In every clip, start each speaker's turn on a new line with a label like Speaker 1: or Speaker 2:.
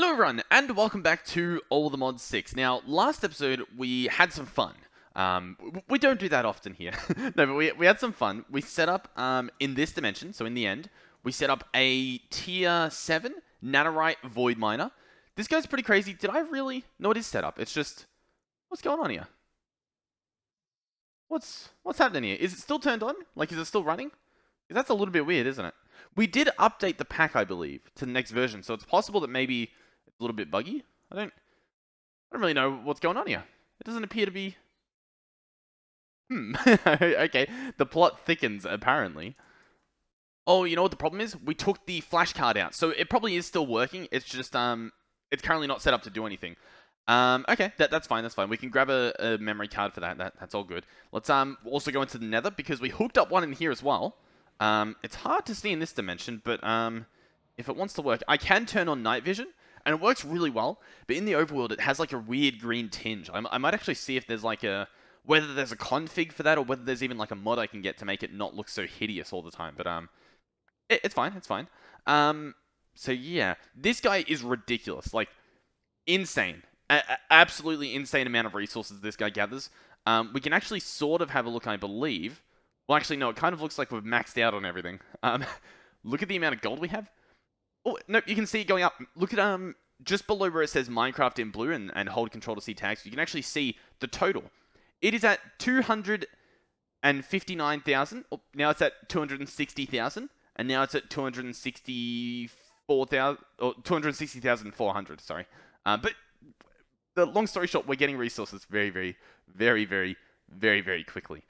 Speaker 1: Hello everyone, and welcome back to Allthemodium 6. Now, last episode, we had some fun. We don't do that often here. No, but we had some fun. We set up, in this dimension, so in the end, we set up a tier 7 Nanorite Void Miner. This guy's pretty crazy. Did I really? No, it is set up. It's just, what's going on here? What's happening here? Is it still turned on? Like, is it still running? Because that's a little bit weird, isn't it? We did update the pack, I believe, to the next version, so it's possible that maybe a little bit buggy. I don't really know what's going on here. It doesn't appear to be. Okay, the plot thickens apparently. Oh, you know what the problem is? We took the flash card out, so it probably is still working. It's just it's currently not set up to do anything. Okay, that's fine. That's fine. We can grab a memory card for that. That's all good. Let's also go into the Nether because we hooked up one in here as well. It's hard to see in this dimension, but if it wants to work, I can turn on night vision. And it works really well, but in the overworld, it has like a weird green tinge. I might actually see if there's like whether there's a config for that, or whether there's even like a mod I can get to make it not look so hideous all the time. But it's fine, it's fine. So yeah, this guy is ridiculous, like insane, absolutely insane amount of resources this guy gathers. We can actually sort of have a look, I believe. Well, actually, no, it kind of looks like we've maxed out on everything. Look at the amount of gold we have. Oh, nope, you can see it going up. Look at, just below where it says Minecraft in blue and hold control to see tags, you can actually see the total. It is at 259,000. Oh, now it's at 260,000. And now it's at 264,000, or 260,400, sorry. But the long story short, we're getting resources very, very, very, very, very, very quickly.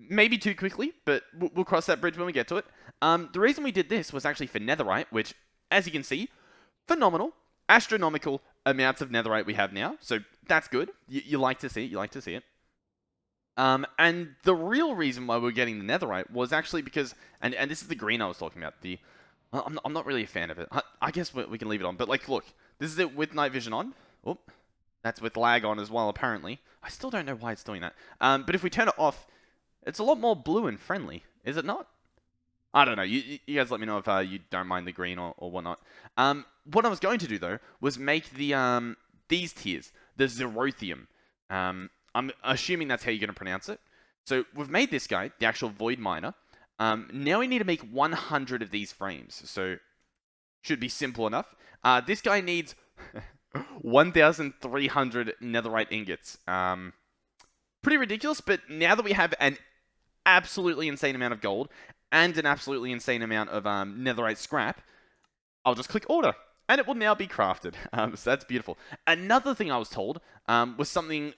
Speaker 1: Maybe too quickly, but we'll cross that bridge when we get to it. The reason we did this was actually for netherite, which, as you can see, phenomenal, astronomical amounts of netherite we have now. So that's good. You like to see it. You like to see it. And the real reason why we're getting the netherite was actually because, and this is the green I was talking about. I'm not really a fan of it. I guess we can leave it on. But like, look, this is it with night vision on. Oh, that's with lag on as well, apparently. I still don't know why it's doing that. But if we turn it off, it's a lot more blue and friendly, is it not? I don't know. You guys let me know if you don't mind the green or whatnot. What I was going to do though was make the these tiers the Xerothium. I'm assuming that's how you're going to pronounce it. So we've made this guy the actual void miner. Now we need to make 100 of these frames. So should be simple enough. This guy needs 1,300 netherite ingots. Pretty ridiculous, but now that we have an absolutely insane amount of gold and an absolutely insane amount of netherite scrap, I'll just click order and it will now be crafted. So that's beautiful. Another thing I was told was something,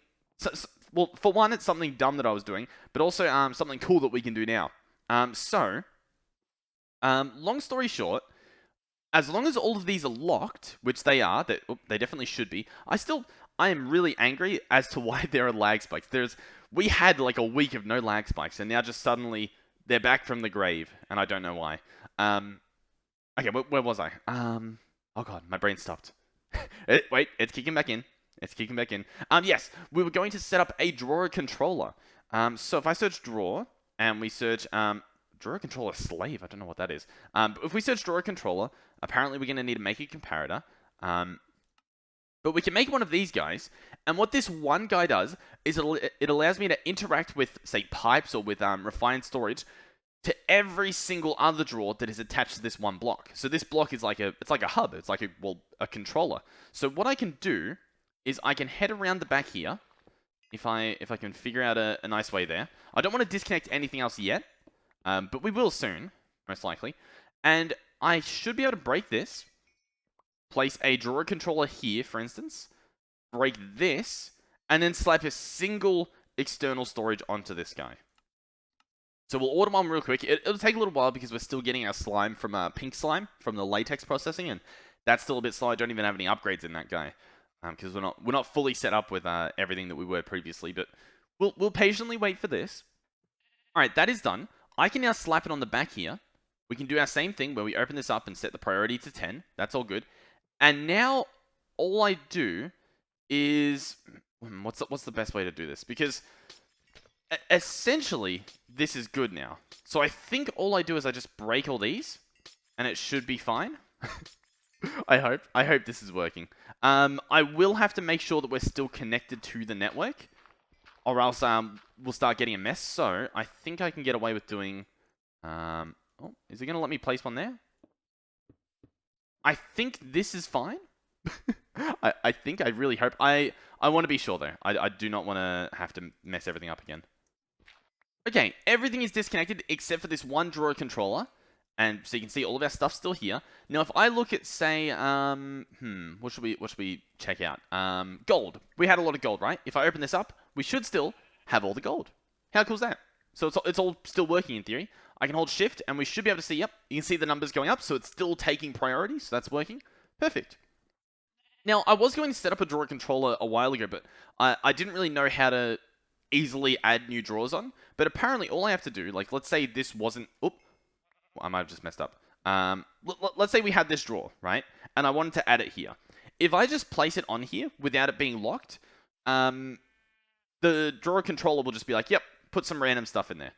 Speaker 1: well, for one, it's something dumb that I was doing, but also something cool that we can do now. Long story short, as long as all of these are locked, which they are, they definitely should be, I am really angry as to why there are lag spikes. We had like a week of no lag spikes, and now just suddenly they're back from the grave, and I don't know why. Okay, where was I? Oh god, my brain stopped. Wait, it's kicking back in. It's kicking back in. Yes, we were going to set up a drawer controller. So if I search drawer, and we search, drawer controller slave, I don't know what that is. But if we search drawer controller, apparently we're going to need to make a comparator. But we can make one of these guys, and what this one guy does is it allows me to interact with, say, pipes or with refined storage to every single other drawer that is attached to this one block. So this block is like a hub. It's like a controller. So what I can do is I can head around the back here, if I can figure out a nice way there. I don't want to disconnect anything else yet, but we will soon, most likely. And I should be able to break this. Place a drawer controller here, for instance, break this, and then slap a single external storage onto this guy. So we'll order one real quick. It'll take a little while because we're still getting our slime from pink slime from the latex processing, and that's still a bit slow. I don't even have any upgrades in that guy because we're not fully set up with everything that we were previously. But we'll patiently wait for this. All right, that is done. I can now slap it on the back here. We can do our same thing where we open this up and set the priority to 10. That's all good. And now, all I do is... What's the best way to do this? Because, essentially, this is good now. So I think all I do is I just break all these, and it should be fine. I hope this is working. I will have to make sure that we're still connected to the network, or else we'll start getting a mess. So I think I can get away with doing. Oh, is it gonna let me place one there? I think this is fine. I think, I really hope. I want to be sure, though. I do not want to have to mess everything up again. Okay, everything is disconnected except for this one drawer controller. And so you can see all of our stuff still here. Now, if I look at, say, what should we check out? Gold. We had a lot of gold, right? If I open this up, we should still have all the gold. How cool is that? So it's all still working in theory. I can hold shift and we should be able to see, yep, you can see the numbers going up, so it's still taking priority, so that's working. Perfect. Now, I was going to set up a drawer controller a while ago, but I didn't really know how to easily add new drawers on. But apparently, all I have to do, like, let's say this wasn't... Oop, I might have just messed up. Let's say we had this drawer, right? And I wanted to add it here. If I just place it on here without it being locked, the drawer controller will just be like, yep, put some random stuff in there.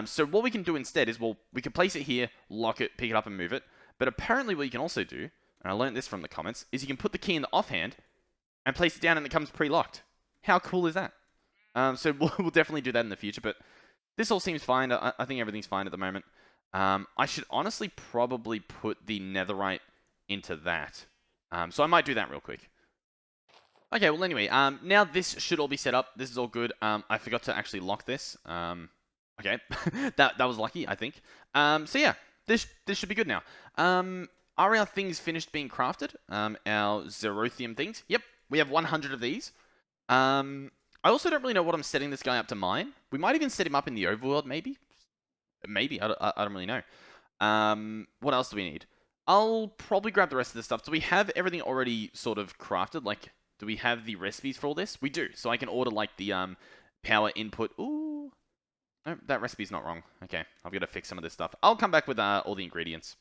Speaker 1: So what we can do instead is, well, we can place it here, lock it, pick it up, and move it. But apparently what you can also do, and I learned this from the comments, is you can put the key in the offhand and place it down and it comes pre-locked. How cool is that? So we'll definitely do that in the future, but this all seems fine. I think everything's fine at the moment. I should honestly probably put the netherite into that. So I might do that real quick. Okay, well anyway, now this should all be set up. This is all good. I forgot to actually lock this. Okay, that was lucky, I think. So yeah, this should be good now. Are our things finished being crafted? Our Xerothium things? Yep, we have 100 of these. I also don't really know what I'm setting this guy up to mine. We might even set him up in the overworld, maybe. Maybe, I don't really know. What else do we need? I'll probably grab the rest of this stuff. Do we have everything already sort of crafted? Like, do we have the recipes for all this? We do. So I can order, like, the power input. Ooh. No, that recipe's not wrong. Okay, I've got to fix some of this stuff. I'll come back with all the ingredients.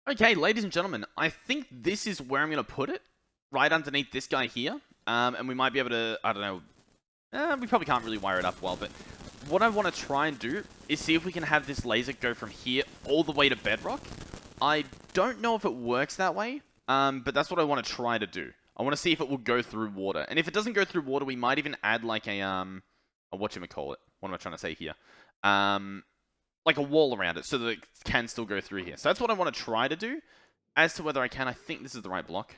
Speaker 1: Okay, ladies and gentlemen, I think this is where I'm going to put it. Right underneath this guy here. And we might be able to, I don't know. We probably can't really wire it up well, but what I want to try and do is see if we can have this laser go from here all the way to bedrock. I don't know if it works that way, but that's what I want to try to do. I want to see if it will go through water. And if it doesn't go through water, we might even add like a whatchamacallit? What am I trying to say here? Like a wall around it so that it can still go through here. So that's what I want to try to do. As to whether I can, I think this is the right block.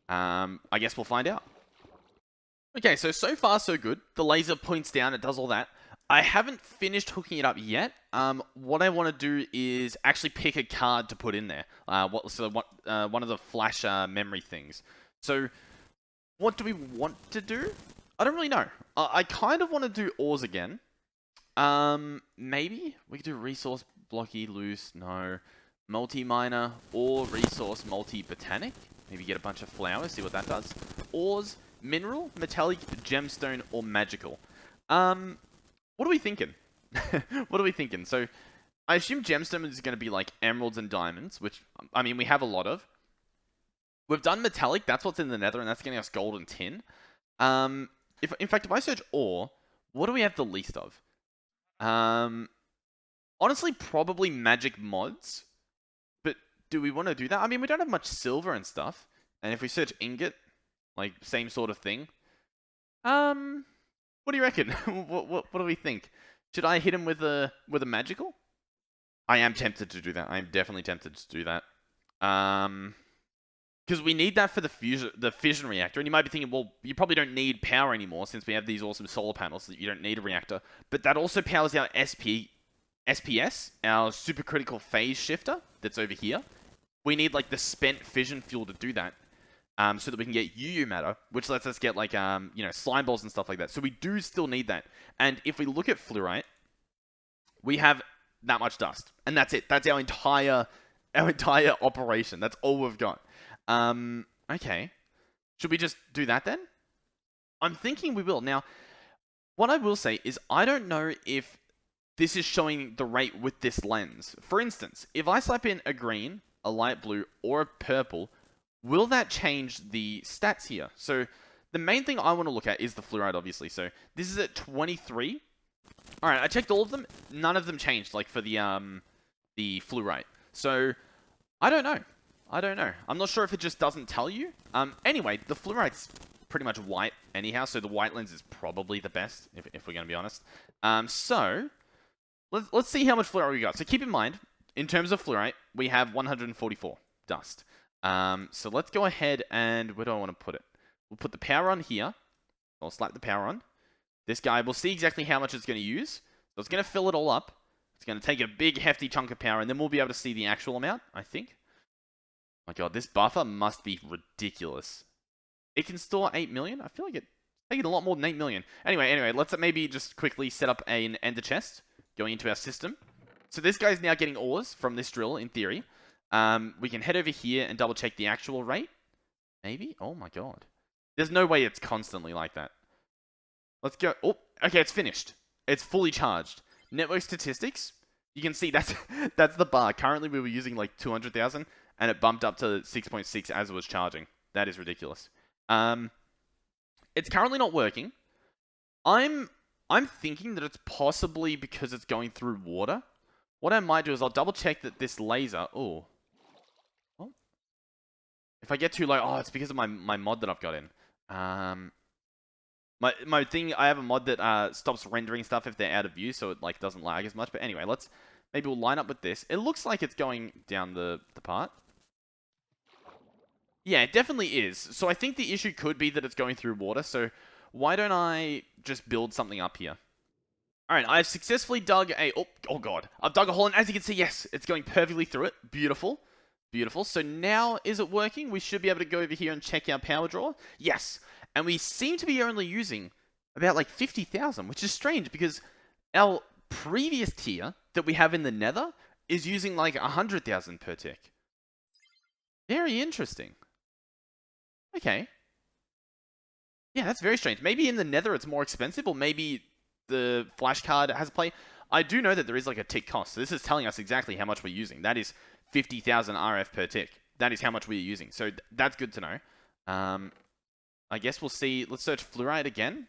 Speaker 1: I guess we'll find out. Okay, so far so good. The laser points down, it does all that. I haven't finished hooking it up yet. What I want to do is actually pick a card to put in there. One of the flash memory things. So, what do we want to do? I don't really know. I kind of want to do ores again. Maybe we could do resource blocky loose. No, multi-miner or resource multi-botanic. Maybe get a bunch of flowers. See what that does. Ores, mineral, metallic, gemstone, or magical. What are we thinking? What are we thinking? So, I assume gemstone is going to be like emeralds and diamonds, which, I mean, we have a lot of. We've done metallic, that's what's in the nether, and that's getting us gold and tin. In fact, if I search ore, what do we have the least of? Honestly, probably magic mods. But do we want to do that? I mean, we don't have much silver and stuff. And if we search ingot, like, same sort of thing. What do you reckon? what do we think? Should I hit him with a magical? I am tempted to do that. I am definitely tempted to do that. Because we need that for the fission reactor. And you might be thinking, well, you probably don't need power anymore since we have these awesome solar panels that you don't need a reactor. But that also powers our SPS, our supercritical phase shifter that's over here. We need like the spent fission fuel to do that. So that we can get UU matter, which lets us get like, slime balls and stuff like that. So we do still need that. And if we look at fluorite, we have that much dust. And that's it. That's our entire operation. That's all we've got. Okay. Should we just do that then? I'm thinking we will. Now, what I will say is I don't know if this is showing the rate with this lens. For instance, if I slap in a green, a light blue, or a purple, will that change the stats here? So the main thing I want to look at is the fluoride, obviously. So this is at 23. All right, I checked all of them. None of them changed, like for the fluorite. So I don't know. I don't know. I'm not sure if it just doesn't tell you. Anyway, the fluorite's pretty much white anyhow, so the white lens is probably the best, if we're going to be honest. So, let's see how much fluorite we got. So keep in mind, in terms of fluorite, we have 144 dust. So let's go ahead and, where do I want to put it? We'll put the power on here. I'll slap the power on. This guy, we'll see exactly how much it's going to use. So it's going to fill it all up. It's going to take a big, hefty chunk of power, and then we'll be able to see the actual amount, I think. Oh my god, this buffer must be ridiculous. It can store 8 million? I feel like it's taking a lot more than 8 million. Anyway, let's maybe just quickly set up an ender chest going into our system. So this guy's now getting ores from this drill, in theory. We can head over here and double check the actual rate. Maybe? Oh my god. There's no way it's constantly like that. Let's go. Oh, okay, it's finished. It's fully charged. Network statistics. You can see that's the bar. Currently, we were using like 200,000, and it bumped up to 6.6 as it was charging. That is ridiculous. It's currently not working. I'm thinking that it's possibly because it's going through water. What I might do is I'll double check that this laser. Oh. If I get too low, it's because of my mod that I've got in. My thing, I have a mod that stops rendering stuff if they're out of view, so it like doesn't lag as much. But anyway, maybe we'll line up with this. It looks like it's going down the part. Yeah, it definitely is. So I think the issue could be that it's going through water. So why don't I just build something up here? All right, I've successfully dug a... Oh god. I've dug a hole, and as you can see, yes, it's going perfectly through it. Beautiful. Beautiful. So now, is it working? We should be able to go over here and check our power draw. Yes. And we seem to be only using about like 50,000, which is strange because our previous tier that we have in the nether is using like 100,000 per tick. Very interesting. Okay. Yeah, that's very strange. Maybe in the nether it's more expensive, or maybe the flash card has a play. I do know that there is like a tick cost. So this is telling us exactly how much we're using. That is 50,000 RF per tick. That is how much we're using. So that's good to know. I guess we'll see. Let's search fluorite again.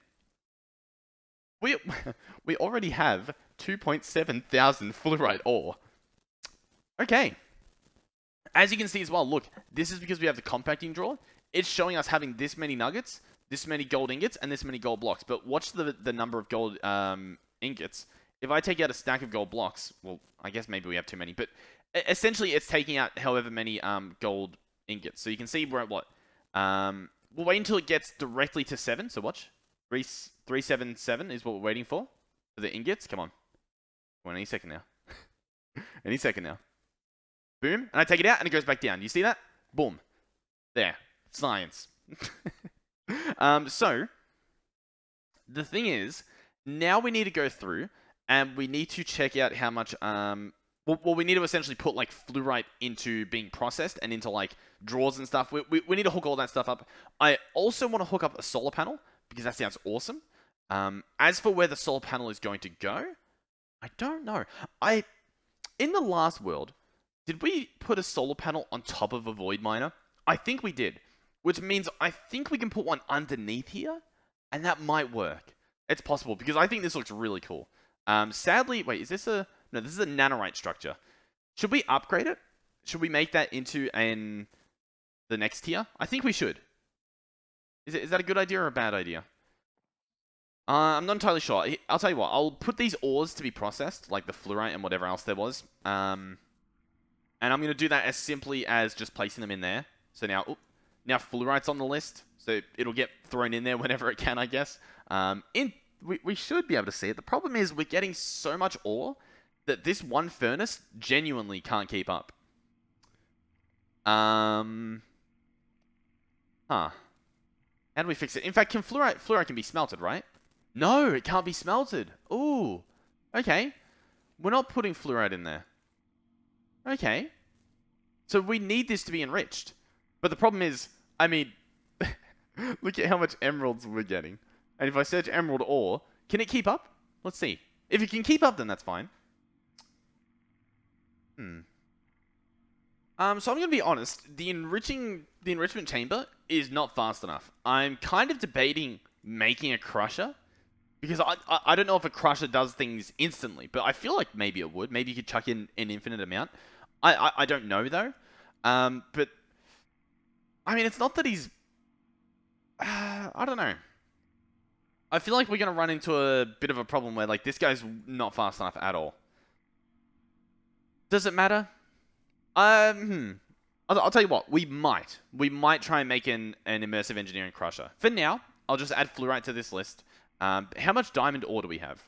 Speaker 1: We already have 2,700 fluorite ore. Okay. As you can see as well, look, this is because we have the compacting drawer. It's showing us having this many nuggets, this many gold ingots, and this many gold blocks. But watch the number of gold ingots. If I take out a stack of gold blocks, well, I guess maybe we have too many, but essentially it's taking out however many gold ingots. So you can see we're at what? We'll wait until it gets directly to 7. So watch. 377 is what we're waiting for the ingots. Come on. Any second now. Any second now. Boom. And I take it out and it goes back down. You see that? Boom. There. Science. So, the thing is, now we need to go through and we need to check out how much... Well, we need to essentially put like fluorite into being processed and into like drawers and stuff. We need to hook all that stuff up. I also want to hook up a solar panel because that sounds awesome. As for where the solar panel is going to go, I don't know. In the last world, did we put a solar panel on top of a void miner? I think we did, which means I think we can put one underneath here, and that might work. It's possible because I think this looks really cool. Sadly, wait, is this a... No, this is a nanorite structure. Should we upgrade it? Should we make that into the next tier? I think we should. Is that a good idea or a bad idea? I'm not entirely sure. I'll tell you what. I'll put these ores to be processed, like the fluorite and whatever else there was. And I'm going to do that as simply as just placing them in there. So now fluorite's on the list. So it'll get thrown in there whenever it can, I guess. We should be able to see it. The problem is we're getting so much ore that this one furnace genuinely can't keep up. Huh. How do we fix it? In fact, fluorite can be smelted, right? No, it can't be smelted. Ooh. Okay. We're not putting fluorite in there. Okay. So we need this to be enriched. But the problem is, I mean, look at how much emeralds we're getting. And if I search emerald ore, can it keep up? Let's see. If it can keep up, then that's fine. So I'm going to be honest. The enrichment chamber is not fast enough. I'm kind of debating making a crusher. Because I don't know if a crusher does things instantly. But I feel like maybe it would. Maybe you could chuck in an infinite amount. I don't know, though. But I mean, it's not that he's. I don't know. I feel like we're gonna run into a bit of a problem where like this guy's not fast enough at all. Does it matter? I'll tell you what. We might try and make an immersive engineering crusher. For now, I'll just add fluorite to this list. How much diamond ore do we have?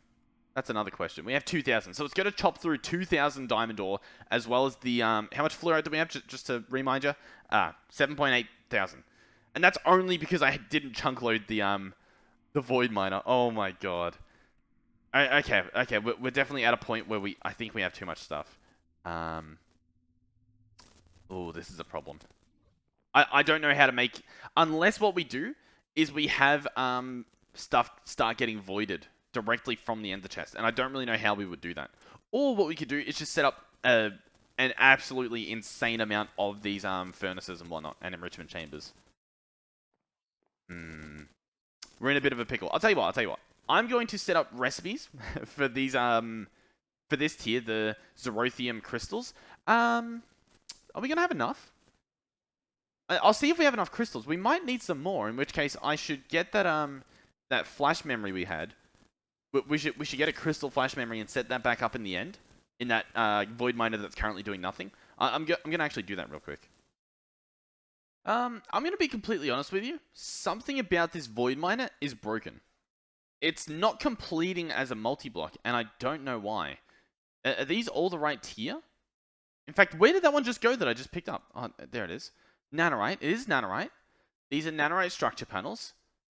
Speaker 1: That's another question. We have 2,000, so it's going to chop through 2,000 diamond ore, as well as the, how much fluorite do we have, just to remind you? 7.8 thousand. And that's only because I didn't chunk load the void miner. Oh my god. Okay, we're definitely at a point where I think we have too much stuff. Oh, this is a problem. I don't know how to make, unless what we do is we have, stuff start getting voided directly from the ender chest, and I don't really know how we would do that. Or what we could do is just set up an absolutely insane amount of these furnaces and whatnot, and enrichment chambers. We're in a bit of a pickle. I'll tell you what. I'm going to set up recipes for these for this tier, the Xerothium crystals. Are we gonna have enough? I'll see if we have enough crystals. We might need some more, in which case I should get that flash memory we had. We should get a crystal flash memory and set that back up in the end, in that void miner that's currently doing nothing. I'm gonna actually do that real quick. I'm gonna be completely honest with you. Something about this void miner is broken. It's not completing as a multi-block, and I don't know why. Are these all the right tier? In fact, where did that one just go that I just picked up? Oh, there it is. Nanorite. It is nanorite. These are nanorite structure panels.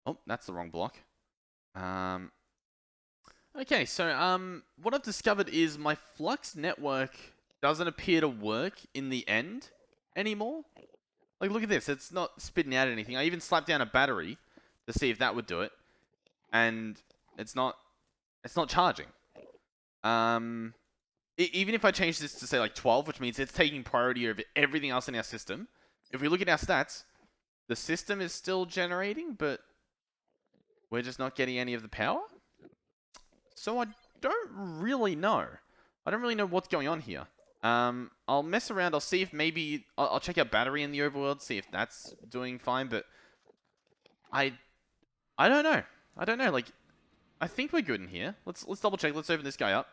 Speaker 1: Oh, that's the wrong block. Okay, so what I've discovered is my flux network doesn't appear to work in the end anymore. Like, look at this. It's not spitting out anything. I even slapped down a battery to see if that would do it, and it's not charging. Even if I change this to say like 12, which means it's taking priority over everything else in our system. If we look at our stats, the system is still generating, but we're just not getting any of the power. So I don't really know. I don't really know what's going on here. I'll mess around. I'll see if maybe I'll check out battery in the overworld, see if that's doing fine. But I don't know. Like, I think we're good in here. Let's double check. Let's open this guy up.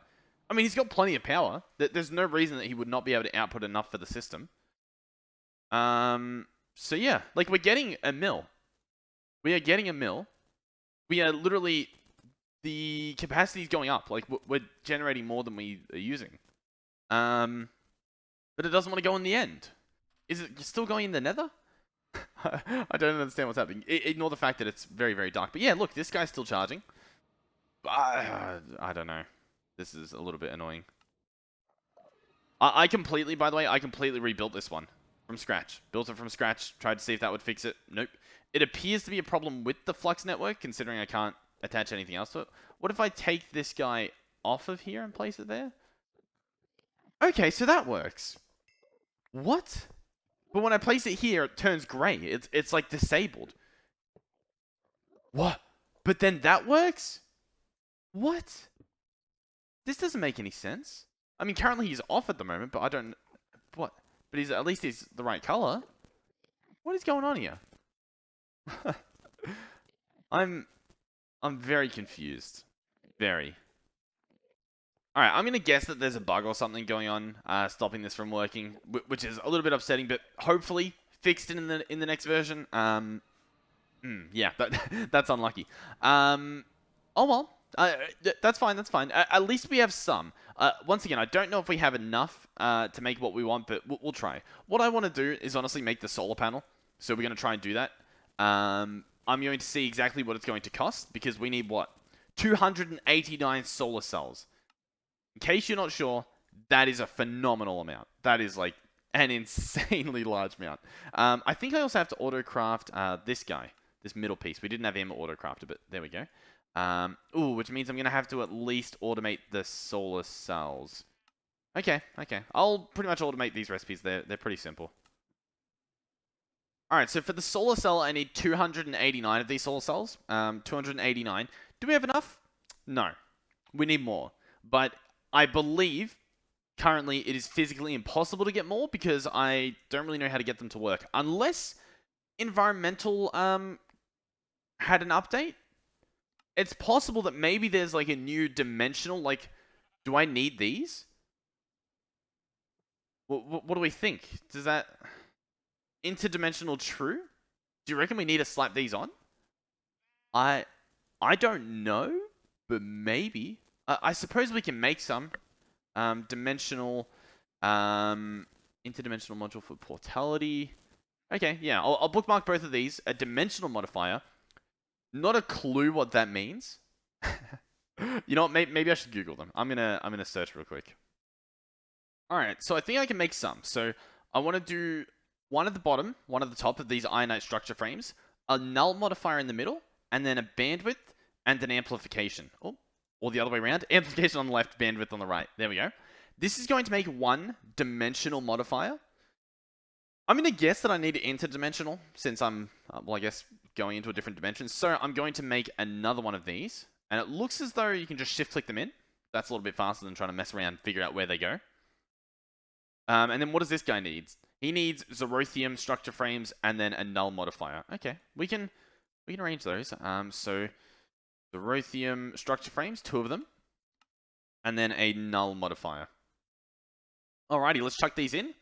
Speaker 1: I mean, he's got plenty of power. There's no reason that he would not be able to output enough for the system. So yeah, like, we're getting a mill. We are getting a mill. We are literally, the capacity is going up. Like, we're generating more than we are using. But it doesn't want to go in the end. Is it still going in the nether? I don't understand what's happening. Ignore the fact that it's very, very dark. But yeah, look, this guy's still charging. I don't know. This is a little bit annoying. I completely, by the way, I completely rebuilt this one from scratch. Built it from scratch. Tried to see if that would fix it. Nope. It appears to be a problem with the flux network, considering I can't attach anything else to it. What if I take this guy off of here and place it there? Okay, so that works. What? But when I place it here, it turns grey. It's like disabled. What? But then that works? What? This doesn't make any sense. I mean, currently he's off at the moment, but I don't... What? But at least he's the right color. What is going on here? I'm very confused. Very. Alright, I'm going to guess that there's a bug or something going on, stopping this from working, which is a little bit upsetting, but hopefully fixed in the next version. Yeah, that's unlucky. Oh well, that's fine, that's fine. At least we have some. Once again, I don't know if we have enough to make what we want, but we'll try. What I want to do is honestly make the solar panel, so we're going to try and do that. I'm going to see exactly what it's going to cost, because we need, what? 289 solar cells. In case you're not sure, that is a phenomenal amount. That is like an insanely large amount. I think I also have to auto-craft this guy, this middle piece. We didn't have him auto-crafted, but there we go. Ooh, which means I'm going to have to at least automate the solar cells. Okay. I'll pretty much automate these recipes. They're pretty simple. Alright, so for the solar cell, I need 289 of these solar cells. 289. Do we have enough? No. We need more. But I believe currently it is physically impossible to get more because I don't really know how to get them to work. Unless environmental had an update. It's possible that maybe there's like a new dimensional, like, do I need these? What do we think? Does that... Interdimensional true? Do you reckon we need to slap these on? I don't know, but maybe. I suppose we can make some. Dimensional, interdimensional module for portality. Okay, yeah, I'll bookmark both of these. A dimensional modifier. Not a clue what that means. You know what? Maybe I should Google them. I'm gonna search real quick. All right, so I think I can make some. So I want to do one at the bottom, one at the top of these ionite structure frames, a null modifier in the middle, and then a bandwidth and an amplification. Oh, or the other way around. Amplification on the left, bandwidth on the right. There we go. This is going to make one dimensional modifier. I'm going to guess that I need interdimensional since I'm, well, I guess going into a different dimension. So I'm going to make another one of these. And it looks as though you can just shift click them in. That's a little bit faster than trying to mess around and figure out where they go. And then what does this guy need? He needs Xerothium structure frames and then a null modifier. Okay, we can arrange those. So Xerothium structure frames, 2 of them, and then a null modifier. Alrighty, let's chuck these in.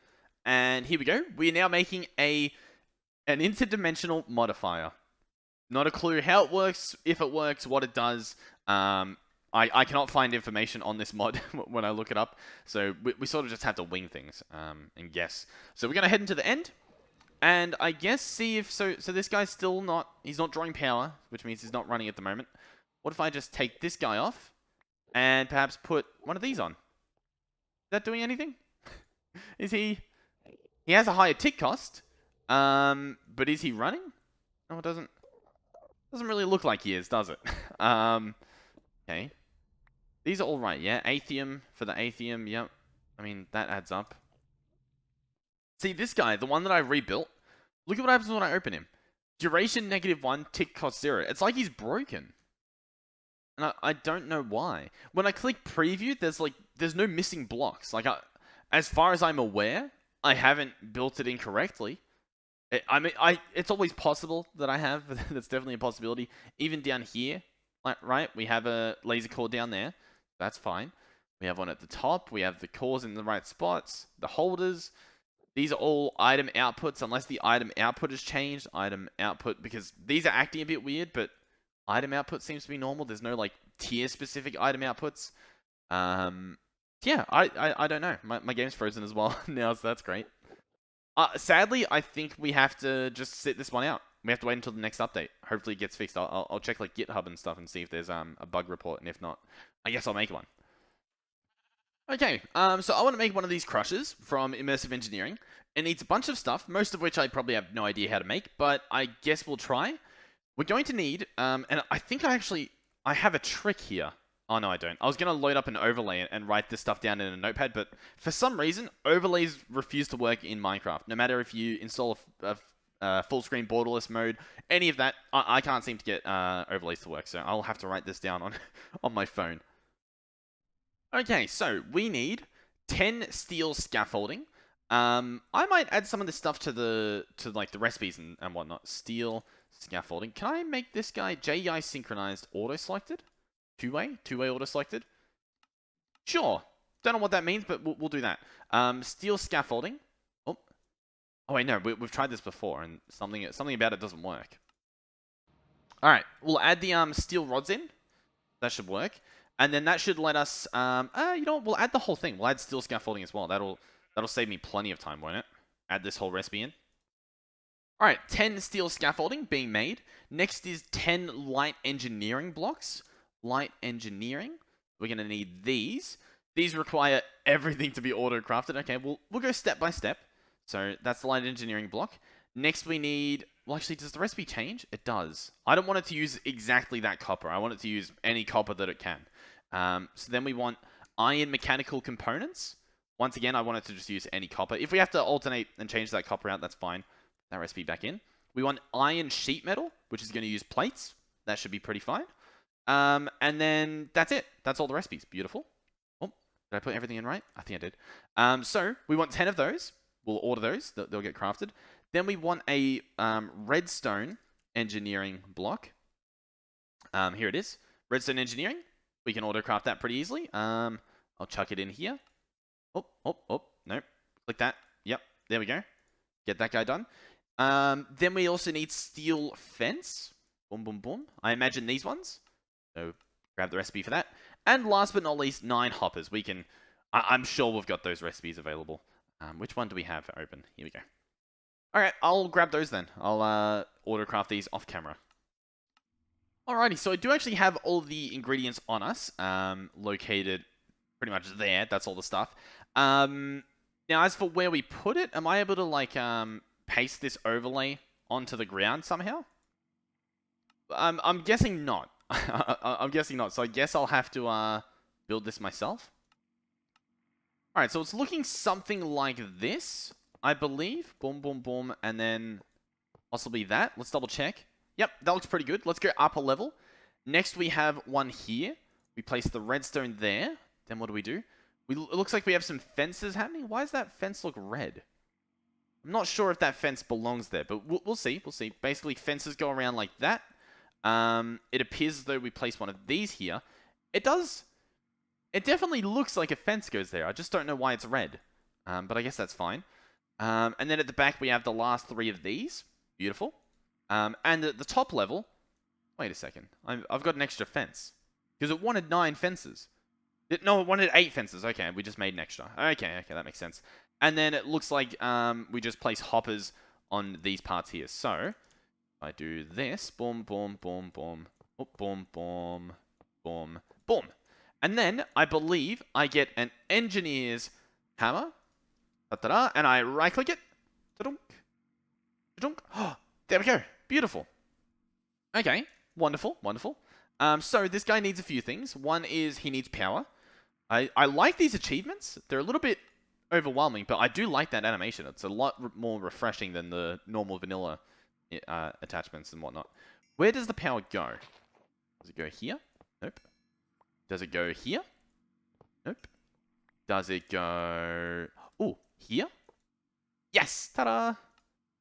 Speaker 1: And here we go. We are now making an interdimensional modifier. Not a clue how it works, if it works, what it does. I cannot find information on this mod when I look it up. So we sort of just have to wing things and guess. So we're going to head into the end. And I guess see if... So this guy's still not... He's not drawing power, which means he's not running at the moment. What if I just take this guy off and perhaps put one of these on? Is that doing anything? Is he... He has a higher tick cost. But is he running? No, it doesn't really look like he is, does it? Okay. These are all right, yeah? Allthemodium for the Allthemodium, yep. I mean, that adds up. See, this guy, the one that I rebuilt, look at what happens when I open him. Duration -1, tick cost 0. It's like he's broken. And I don't know why. When I click preview, there's no missing blocks. Like, as far as I'm aware, I haven't built it incorrectly. It's always possible that I have. That's definitely a possibility. Even down here, right? We have a laser core down there. That's fine. We have one at the top. We have the cores in the right spots. The holders. These are all item outputs, unless the item output has changed. Item output, because these are acting a bit weird, but item output seems to be normal. There's no, like, tier-specific item outputs. Yeah, I don't know. My game's frozen as well now, so that's great. Sadly, I think we have to just sit this one out. We have to wait until the next update. Hopefully it gets fixed. I'll check like GitHub and stuff and see if there's a bug report, and if not, I guess I'll make one. Okay, so I want to make one of these crushers from Immersive Engineering. It needs a bunch of stuff, most of which I probably have no idea how to make, but I guess we'll try. We're going to need, and I think I have a trick here. Oh, no, I don't. I was going to load up an overlay and write this stuff down in a notepad, but for some reason, overlays refuse to work in Minecraft. No matter if you install a full-screen borderless mode, any of that, I can't seem to get overlays to work, so I'll have to write this down on my phone. Okay, so we need 10 steel scaffolding. I might add some of this stuff to like the recipes and whatnot. Steel scaffolding. Can I make this guy JEI synchronized auto-selected? Two-way auto-selected? Sure. Don't know what that means, but we'll do that. Steel scaffolding. Oh wait, no, we've tried this before, and something about it doesn't work. All right, we'll add the steel rods in. That should work, and then that should let us. You know what? We'll add the whole thing. We'll add steel scaffolding as well. That'll save me plenty of time, won't it? Add this whole recipe in. All right, 10 steel scaffolding being made. Next is 10 light engineering blocks. Light engineering. We're going to need these. These require everything to be auto-crafted. Okay, we'll go step by step. So that's the light engineering block. Next we need... Well, actually, does the recipe change? It does. I don't want it to use exactly that copper. I want it to use any copper that it can. So then we want iron mechanical components. Once again, I want it to just use any copper. If we have to alternate and change that copper out, that's fine. That recipe back in. We want iron sheet metal, which is going to use plates. That should be pretty fine. And then that's it. That's all the recipes. Beautiful. Oh, Did I put everything in right? I think I did. So we want 10 of those. We'll order those. They'll get crafted. Then we want a redstone engineering block. Here it is. Redstone engineering. We can auto craft that pretty easily. I'll chuck it in here. Oh, nope. Click that. Yep, there we go. Get that guy done. Then we also need steel fence. Boom, boom, boom. I imagine these ones. So grab the recipe for that. And last but not least, 9 hoppers. We can... I'm sure we've got those recipes available. Which one do we have open? Here we go. Alright, I'll grab those then. I'll auto craft these off camera. Alrighty, so I do actually have all the ingredients on us. Located pretty much there. That's all the stuff. Now, as for where we put it, am I able to, like, paste this overlay onto the ground somehow? I'm guessing not. I'm guessing not. So I guess I'll have to build this myself. Alright, so it's looking something like this, I believe. Boom, boom, boom, and then possibly that. Let's double check. Yep, that looks pretty good. Let's go up a level. Next, we have one here. We place the redstone there. Then what do? It looks like we have some fences happening. Why does that fence look red? I'm not sure if that fence belongs there, but we'll see. We'll see. Basically, fences go around like that. It appears as though we place one of these here. It does. It definitely looks like a fence goes there. I just don't know why it's red. But I guess that's fine. And then at the back, we have the last 3 of these. Beautiful. And at the top level... Wait a second. I've got an extra fence. Because it wanted 9 fences. No, it wanted 8 fences. Okay, we just made an extra. Okay, that makes sense. And then it looks like we just place hoppers on these parts here. So, if I do this, boom, boom, boom, boom, oh, boom, boom, boom, boom. And then, I believe, I get an engineer's hammer. Da-da-da, and I right-click it. Da-dunk. Da-dunk. Oh, there we go. Beautiful. Okay, wonderful, wonderful. So, this guy needs a few things. One is he needs power. I like these achievements. They're a little bit overwhelming, but I do like that animation. It's a lot more refreshing than the normal vanilla attachments and whatnot. Where does the power go? Does it go here? Nope. Does it go here? Nope. Does it go... Oh, here? Yes! Ta-da!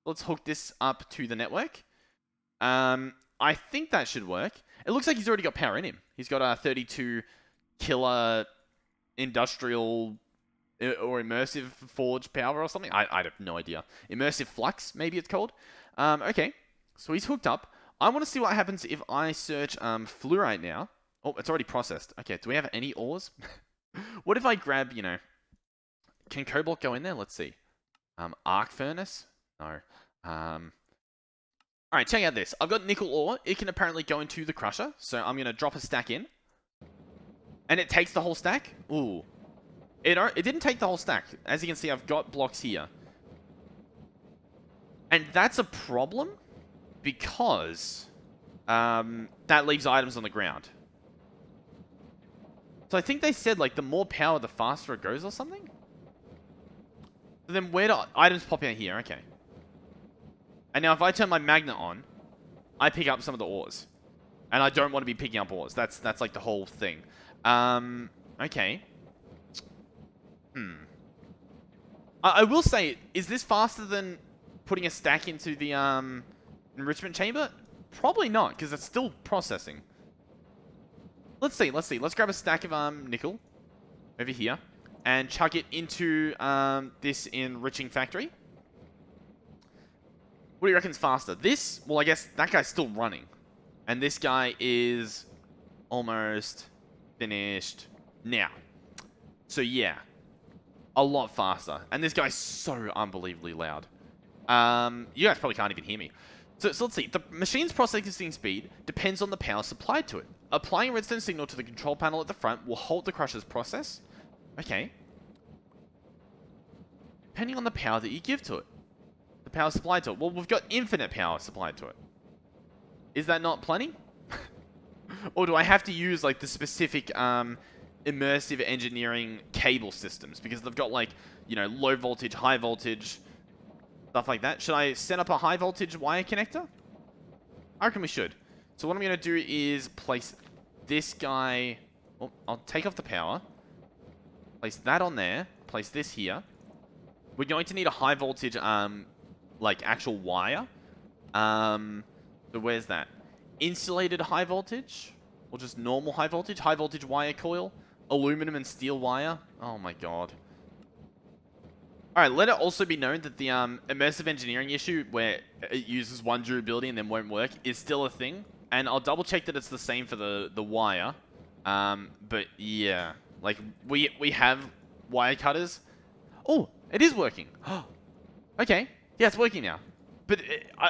Speaker 1: Let's hook this up to the network. I think that should work. It looks like he's already got power in him. He's got a 32 killer industrial or immersive forge power or something. I have no idea. Immersive flux, maybe it's called. Okay, so he's hooked up. I want to see what happens if I search fluorite now. Oh, it's already processed. Okay, do we have any ores? What if I grab, you know... Can cobalt go in there? Let's see. Arc furnace? No. Alright, check out this. I've got nickel ore. It can apparently go into the crusher. So I'm going to drop a stack in. And it takes the whole stack. Ooh. It didn't take the whole stack. As you can see, I've got blocks here. And that's a problem. Because... that leaves items on the ground. So I think they said, like, the more power, the faster it goes or something? So then where do items pop out here? Okay. And now if I turn my magnet on, I pick up some of the ores. And I don't want to be picking up ores. That's like the whole thing. Okay. I will say, is this faster than putting a stack into the enrichment chamber? Probably not, because it's still processing. Let's see. Let's grab a stack of nickel over here and chuck it into this enriching factory. What do you reckon's faster? This? Well, I guess that guy's still running. And this guy is almost finished now. So, yeah. A lot faster. And this guy's so unbelievably loud. You guys probably can't even hear me. So let's see. The machine's processing speed depends on the power supplied to it. Applying a redstone signal to the control panel at the front will halt the crusher's process. Okay. Depending on the power that you give to it. The power supplied to it. Well, we've got infinite power supplied to it. Is that not plenty? Or do I have to use, like, the specific, immersive engineering cable systems? Because they've got, like, you know, low voltage, high voltage, stuff like that. Should I set up a high voltage wire connector? I reckon we should. So what I'm going to do is place this guy... Oh, I'll take off the power. Place that on there. Place this here. We're going to need a high voltage, like actual wire. So where's that? Insulated high voltage? Or just normal high voltage? High voltage wire coil? Aluminum and steel wire? Oh my god. Alright, let it also be known that the immersive engineering issue where it uses one durability and then won't work is still a thing. And I'll double check that it's the same for the wire. But yeah. Like, we have wire cutters. Oh, it is working. Okay. Yeah, it's working now. But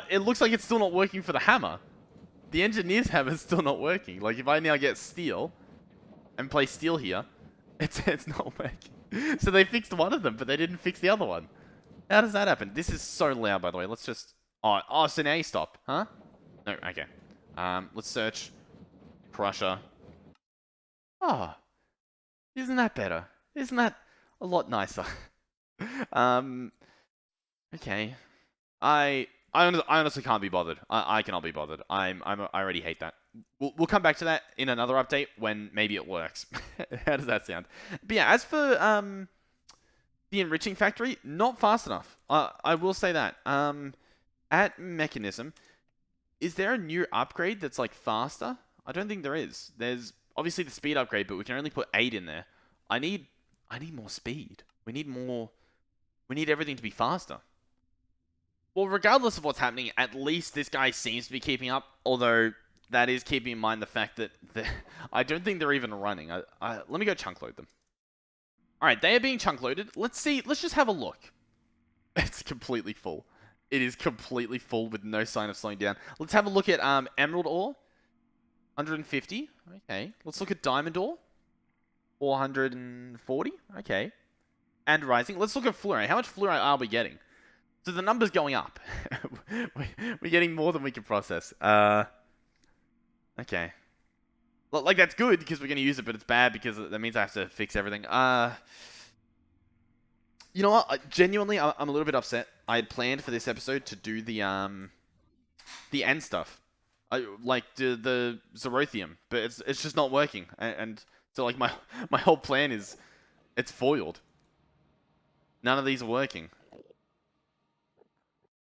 Speaker 1: it looks like it's still not working for the hammer. The engineer's hammer's still not working. Like, if I now get steel and place steel here, it's not working. So they fixed one of them, but they didn't fix the other one. How does that happen? This is so loud, by the way. Let's just... Oh, so now you stop, huh? No, okay. Let's search crusher. Oh, isn't that better? Isn't that a lot nicer? Okay. I honestly can't be bothered. I cannot be bothered. I already hate that. We'll come back to that in another update when maybe it works. How does that sound? But yeah, as for the enriching factory, not fast enough. I will say that. At mechanism, is there a new upgrade that's like faster? I don't think there is. There's obviously the speed upgrade, but we can only put 8 in there. I need more speed. We need everything to be faster. Well, regardless of what's happening, at least this guy seems to be keeping up, although that is keeping in mind the fact that I don't think they're even running. Let me go chunk load them. Alright, they are being chunk loaded. Let's just have a look. It's completely full. It is completely full with no sign of slowing down. Let's have a look at emerald ore. 150. Okay. Let's look at diamond ore. 440. Okay. And rising. Let's look at fluorite. How much fluorite are we getting? So the number's going up. We're getting more than we can process. Okay. Like, that's good because we're going to use it, but it's bad because that means I have to fix everything. You know what? Genuinely, I'm a little bit upset. I had planned for this episode to do the end stuff. Like the Xerothium, but it's just not working. And so like my whole plan is it's foiled. None of these are working.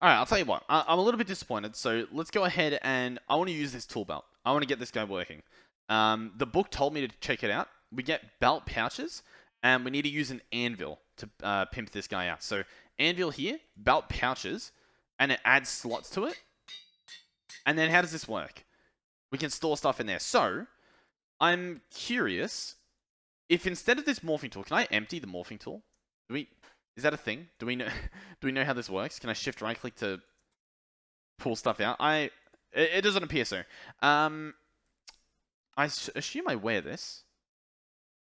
Speaker 1: Alright, I'll tell you what. I'm a little bit disappointed, so let's go ahead and I want to use this tool belt. I want to get this guy working. The book told me to check it out. We get belt pouches, and we need to use an anvil to pimp this guy out. So, anvil here, belt pouches, and it adds slots to it. And then how does this work? We can store stuff in there. So, I'm curious, if instead of this morphing tool, can I empty the morphing tool? Is that a thing? Do we know how this works? Can I shift right click to pull stuff out? It doesn't appear so. I assume I wear this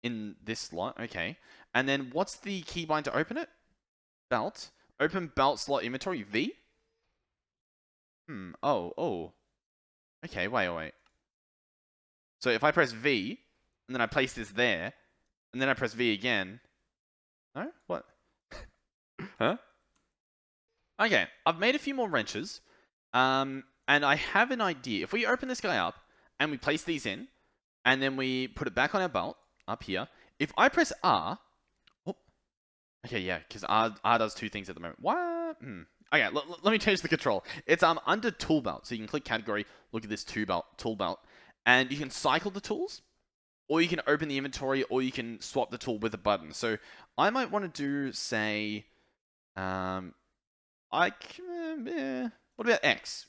Speaker 1: in this slot. Okay. And then what's the keybind to open it? Belt. Open belt slot inventory. V? Oh. Okay, wait. So if I press V, and then I place this there, and then I press V again. No? What? Huh? Okay, I've made a few more wrenches. And I have an idea. If we open this guy up, and we place these in, and then we put it back on our belt, up here. If I press R... Oh, okay, yeah, because R does 2 things at the moment. What? Okay, let me change the control. It's under tool belt, so you can click category, look at this tool belt, and you can cycle the tools, or you can open the inventory, or you can swap the tool with a button. So I might want to do, say, what about X?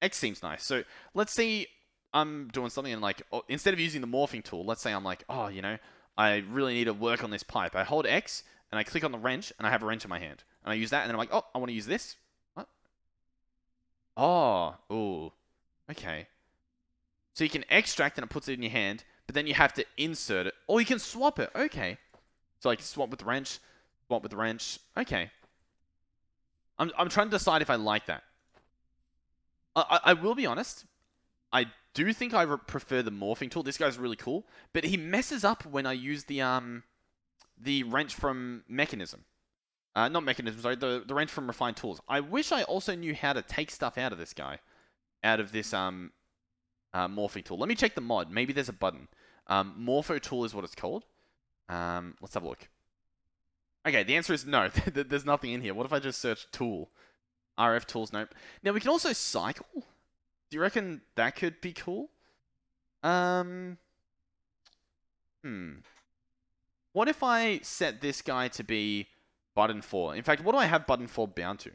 Speaker 1: X seems nice. So let's say I'm doing something and like, instead of using the morphing tool, let's say I'm like, oh, you know, I really need to work on this pipe. I hold X and I click on the wrench and I have a wrench in my hand. And I use that and then I'm like, oh, I want to use this. What? Oh, ooh. Okay. So you can extract and it puts it in your hand, but then you have to insert it. Or you can swap it. Okay. So I can swap with the wrench, swap with the wrench. Okay. I'm trying to decide if I like that. I will be honest. I do think I prefer the morphing tool. This guy's really cool, but he messes up when I use the wrench from Mechanism. Not Mechanism, sorry, the wrench from Refined Tools. I wish I also knew how to take stuff out of this guy, out of this morphing tool. Let me check the mod. Maybe there's a button. Morpho tool is what it's called. Let's have a look. Okay, the answer is no. There's nothing in here. What if I just search tool? RF tools, nope. Now we can also cycle. Do you reckon that could be cool? Hmm. What if I set this guy to be button 4? In fact, what do I have button 4 bound to?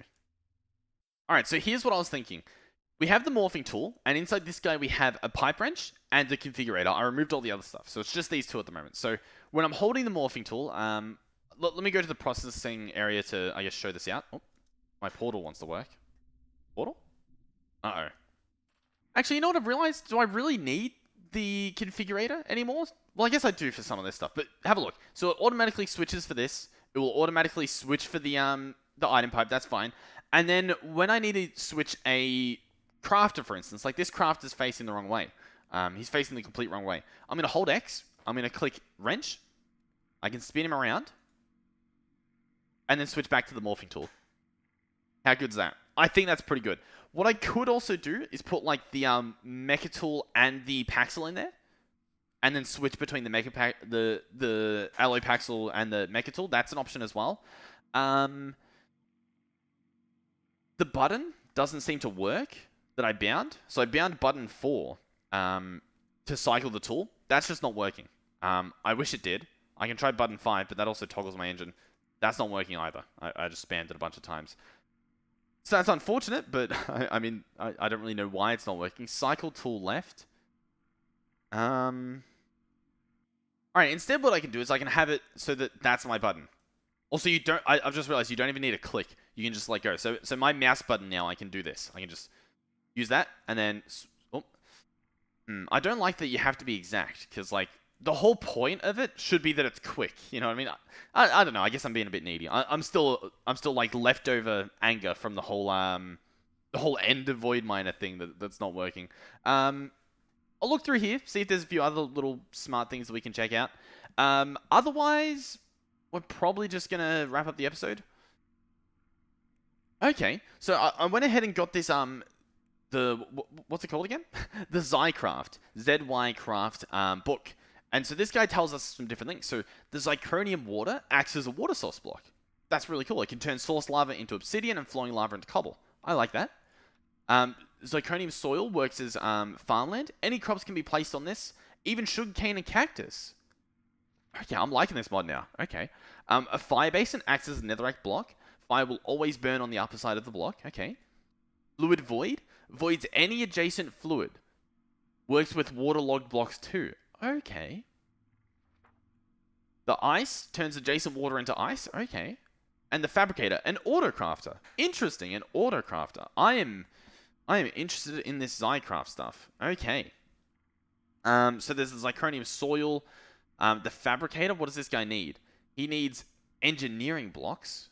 Speaker 1: Alright, so here's what I was thinking. We have the morphing tool, and inside this guy we have a pipe wrench and the configurator. I removed all the other stuff, so it's just these two at the moment. So when I'm holding the morphing tool, let me go to the processing area to, I guess, show this out. Oh, my portal wants to work. Portal? Uh-oh. Actually, you know what I've realized? Do I really need the configurator anymore? Well, I guess I do for some of this stuff, but have a look. So it automatically switches for this. It will automatically switch for the item pipe. That's fine. And then when I need to switch a crafter, for instance, like this crafter's facing the wrong way. He's facing the complete wrong way. I'm going to hold X. I'm going to click wrench. I can spin him around. And then switch back to the morphing tool. How good's that? I think that's pretty good. What I could also do is put like the mecha tool and the Paxel in there, and then switch between the the alloy Paxel and the mecha tool. That's an option as well. The button doesn't seem to work that I bound, so I bound button 4 to cycle the tool. That's just not working. I wish it did. I can try button 5, but that also toggles my engine. That's not working either. I just spammed it a bunch of times. So that's unfortunate, but I mean, I don't really know why it's not working. Cycle tool left. Alright, instead what I can do is I can have it so that that's my button. Also, you don't, I've just realized you don't even need to click. You can just let go. So my mouse button now, I can do this. I can just use that, and then, oh. I don't like that you have to be exact, because like, the whole point of it should be that it's quick. You know what I mean? I don't know. I guess I'm being a bit needy. I'm still like leftover anger from the whole end of Void Miner thing that's not working. I'll look through here, see if there's a few other little smart things that we can check out. Otherwise, we're probably just gonna wrap up the episode. Okay, so I went ahead and got this what's it called again? The ZyCraft book. And so this guy tells us some different things. So the Zirconium water acts as a water source block. That's really cool. It can turn source lava into obsidian and flowing lava into cobble. I like that. Zirconium soil works as farmland. Any crops can be placed on this, even sugarcane and cactus. Okay, I'm liking this mod now. Okay. A fire basin acts as a netherrack block. Fire will always burn on the upper side of the block. Okay. Fluid void voids any adjacent fluid. Works with waterlogged blocks too. Okay. The ice turns adjacent water into ice. Okay. And the fabricator, an autocrafter. Interesting, an autocrafter. I am interested in this ZyCraft stuff. Okay. So there's the Zirconium soil. The fabricator, what does this guy need? He needs engineering blocks,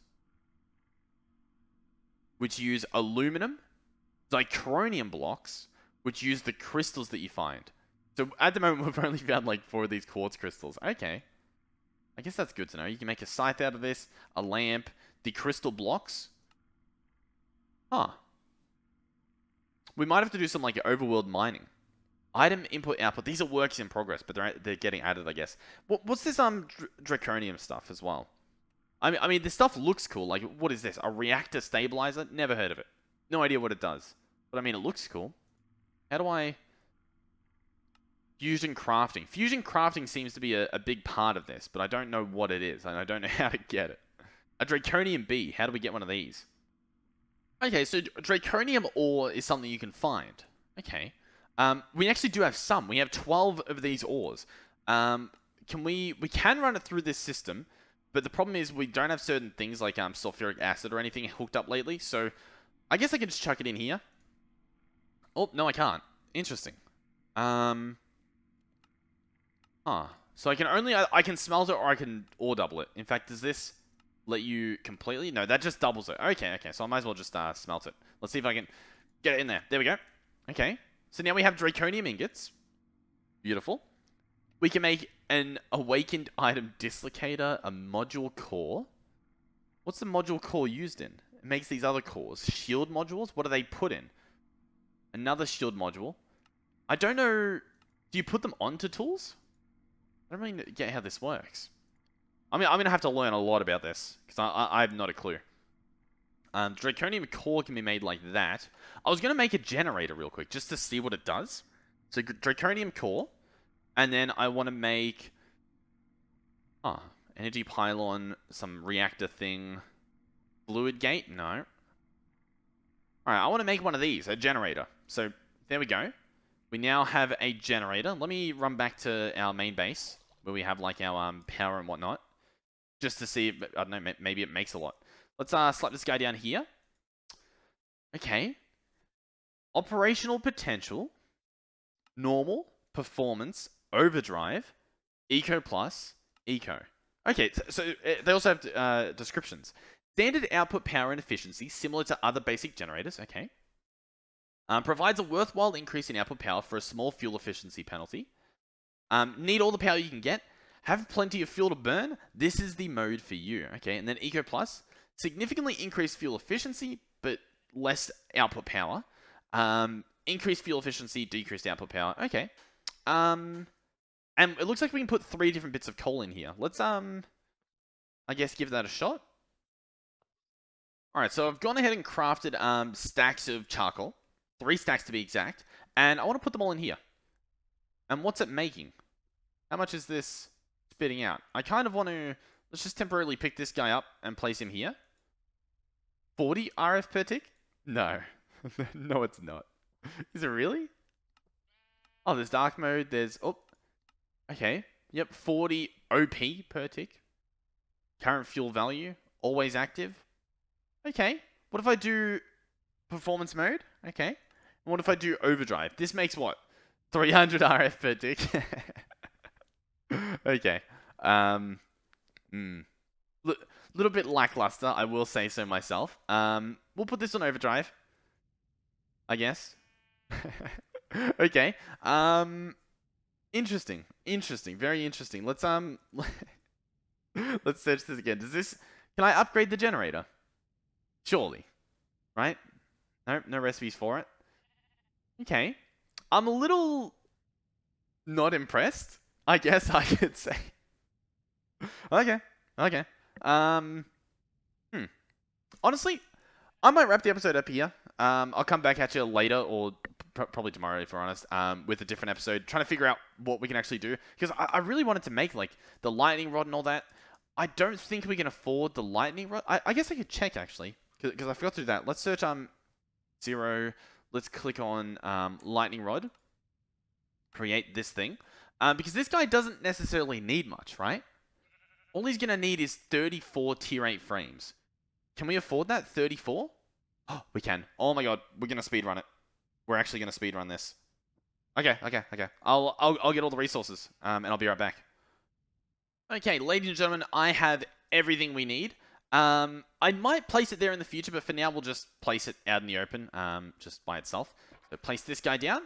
Speaker 1: which use aluminum. Zirconium blocks, which use the crystals that you find. So at the moment, we've only found like 4 of these quartz crystals. Okay. I guess that's good to know. You can make a scythe out of this, a lamp, the crystal blocks. Huh. We might have to do some like overworld mining. Item input output. These are works in progress, but they're getting added, I guess. What's this draconium stuff as well? I mean, this stuff looks cool. Like, what is this? A reactor stabilizer? Never heard of it. No idea what it does. But I mean, it looks cool. How do I... Fusion crafting. Fusion crafting seems to be a big part of this, but I don't know what it is, and I don't know how to get it. A draconium bee. How do we get one of these? Okay, so draconium ore is something you can find. Okay. We actually do have some. We have 12 of these ores. We can run it through this system, but the problem is we don't have certain things like sulfuric acid or anything hooked up lately, so I guess I can just chuck it in here. Oh, no, I can't. Interesting. So I can only... I can smelt it or I can ore double it. In fact, does this let you completely? No, that just doubles it. Okay, so I might as well just smelt it. Let's see if I can get it in there. There we go. Okay. So now we have draconium ingots. Beautiful. We can make an awakened item dislocator, a module core. What's the module core used in? It makes these other cores. Shield modules? What do they put in? Another shield module. I don't know... Do you put them onto tools? I don't really get how this works. I'm gonna have to learn a lot about this because I have not a clue. Draconium core can be made like that. I was gonna make a generator real quick just to see what it does. So Draconium core, and then I want to make energy pylon, some reactor thing, fluid gate. No. All right, I want to make one of these, a generator. So there we go. We now have a generator. Let me run back to our main base where we have like our power and whatnot, just to see if, I don't know, maybe it makes a lot. Let's slap this guy down here. Okay. Operational potential, normal, performance, overdrive, eco plus, eco. Okay, so they also have descriptions. Standard output power and efficiency, similar to other basic generators. Okay. Provides a worthwhile increase in output power for a small fuel efficiency penalty. Need all the power you can get. Have plenty of fuel to burn. This is the mode for you. Okay, and then Eco Plus. Significantly increased fuel efficiency, but less output power. Increased fuel efficiency, decreased output power. Okay. And it looks like we can put 3 different bits of coal in here. Let's, I guess give that a shot. Alright, so I've gone ahead and crafted stacks of charcoal. 3 stacks to be exact. And I want to put them all in here. And what's it making? How much is this spitting out? I kind of want to... Let's just temporarily pick this guy up and place him here. 40 RF per tick? No. No, it's not. Is it really? Oh, there's dark mode. There's... Oh. Okay. Yep, 40 OP per tick. Current fuel value. Always active. Okay. What if I do performance mode? Okay. And what if I do overdrive? This makes what? 300 RF per tick. Okay. Little bit lackluster, I will say so myself. We'll put this on overdrive, I guess. Okay. Interesting. Interesting. Very interesting. Let's let's search this again. Can I upgrade the generator? Surely. Right? Nope, no recipes for it. Okay. I'm a little not impressed, I guess I could say. Okay. Okay. Honestly, I might wrap the episode up here. I'll come back at you later, or probably tomorrow, if we're honest, with a different episode, trying to figure out what we can actually do. Because I really wanted to make, like, the lightning rod and all that. I don't think we can afford the lightning rod. I guess I could check, actually, because I forgot to do that. Let's search, Zero. Let's click on, lightning rod. Create this thing. Because this guy doesn't necessarily need much, right? All he's going to need is 34 tier 8 frames. Can we afford that? 34? Oh, we can. Oh my god, we're going to speedrun it. We're actually going to speedrun this. Okay. I'll get all the resources, and I'll be right back. Okay, ladies and gentlemen, I have everything we need. I might place it there in the future, but for now, we'll just place it out in the open, just by itself. So place this guy down,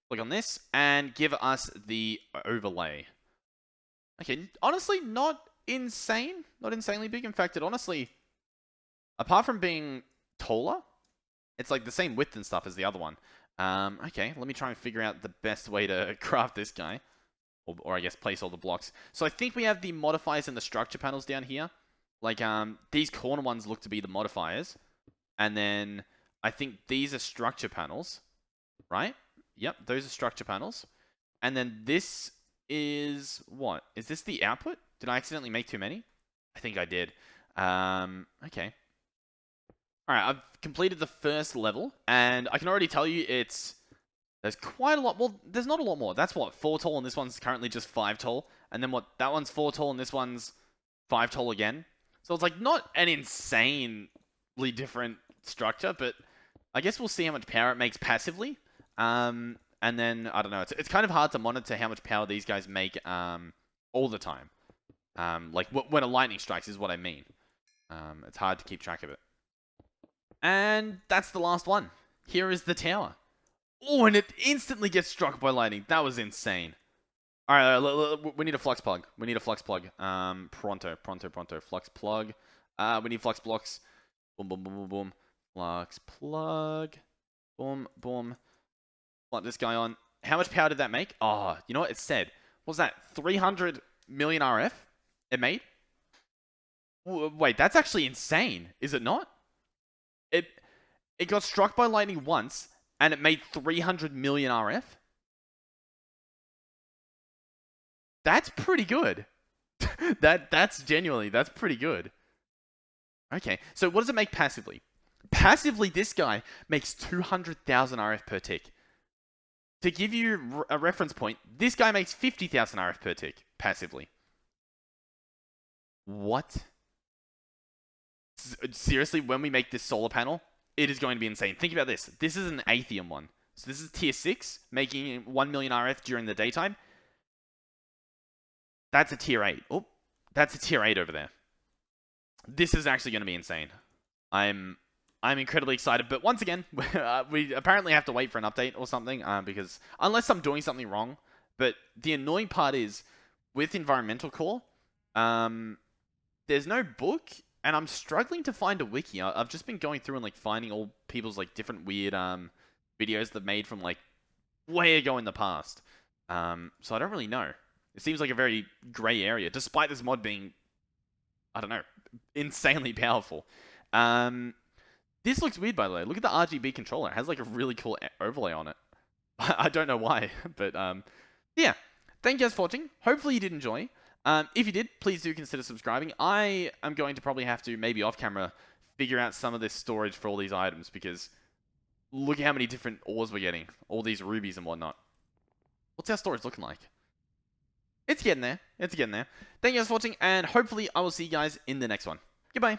Speaker 1: click on this, and give us the overlay. Okay, honestly, not insane. Not insanely big. In fact, it honestly, apart from being taller, it's like the same width and stuff as the other one. Okay, let me try and figure out the best way to craft this guy. Or I guess place all the blocks. So I think we have the modifiers and the structure panels down here. Like, these corner ones look to be the modifiers. And then I think these are structure panels. Right? Yep, those are structure panels. And then this is what? Is this the output? Did I accidentally make too many? I think I did. Okay. Alright, I've completed the first level, and I can already tell you there's quite a lot. Well, there's not a lot more. That's what, 4 tall, and this one's currently just 5 tall. And then what, that one's 4 tall, and this one's 5 tall again. So it's like not an insanely different structure, but I guess we'll see how much power it makes passively. And then, I don't know, it's kind of hard to monitor how much power these guys make all the time. Like, when a lightning strikes is what I mean. It's hard to keep track of it. And that's the last one. Here is the tower. Oh, and it instantly gets struck by lightning. That was insane. Alright, we need a flux plug. We need a flux plug. Pronto. Flux plug. We need flux blocks. Boom. Flux plug. Boom. Slap this guy on. How much power did that make? Oh, you know what it said? What was that? 300 million RF it made? Wait, that's actually insane, is it not? It it got struck by lightning once, and it made 300 million RF. That's pretty good. That's pretty good. Okay, so what does it make passively? Passively, this guy makes 200,000 RF per tick. To give you a reference point, this guy makes 50,000 RF per tick passively. What? Seriously, when we make this solar panel, it is going to be insane. Think about this. This is an Allthemodium one. So this is tier 6, making 1 million RF during the daytime. That's a tier 8. Oh, that's a tier 8 over there. This is actually going to be insane. I'm incredibly excited, but once again, we apparently have to wait for an update or something, because unless I'm doing something wrong. But the annoying part is, with Environmental Core, there's no book, and I'm struggling to find a wiki. I've just been going through and like finding all people's like different weird videos they've made from like way ago in the past. So I don't really know. It seems like a very grey area, despite this mod being, I don't know, insanely powerful. This looks weird, by the way. Look at the RGB controller. It has like a really cool overlay on it. I don't know why, but yeah. Thank you guys for watching. Hopefully you did enjoy. If you did, please do consider subscribing. I am going to probably have to, maybe off camera, figure out some of this storage for all these items, because look at how many different ores we're getting. All these rubies and whatnot. What's our storage looking like? It's getting there. It's getting there. Thank you guys for watching, and hopefully I will see you guys in the next one. Goodbye.